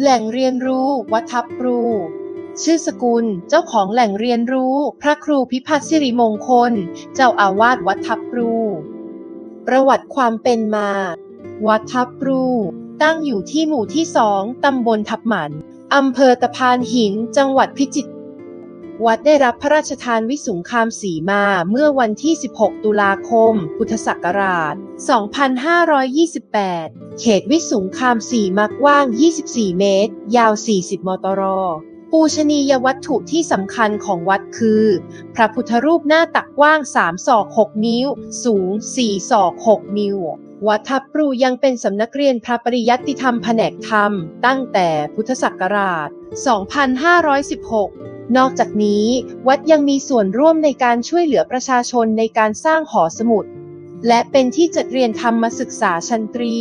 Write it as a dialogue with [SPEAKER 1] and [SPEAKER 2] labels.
[SPEAKER 1] แหล่งเรียนรู้วัดทับปรูชื่อสกุลเจ้าของแหล่งเรียนรู้พระครูพิพัฒน์สิริมงคลเจ้าอาวาสวัดทับปรูประวัติความเป็นมาวัดทับปรูตั้งอยู่ที่หมู่ที่2ตำบลทับหมันอำเภอตะพานหินจังหวัดพิจิตรวัดได้รับพระราชทานวิสุงคามสีมาเมื่อวันที่16ตุลาคมพุทธศักราช2528เขตวิสุงคามสีมากว้าง24เมตรยาว40มตรปูชนียวัตถุที่สำคัญของวัดคือพระพุทธรูปหน้าตักกว้าง3ศอก6นิ้วสูง4ศอก6นิ้ววัดทับปรูยังเป็นสำนักเรียนพระปริยัติธรรมแผนกธรรมตั้งแต่พุทธศักราช2516นอกจากนี้วัดยังมีส่วนร่วมในการช่วยเหลือประชาชนในการสร้างหอสมุดและเป็นที่จัดเรียนธรรมศึกษาชั้นตรี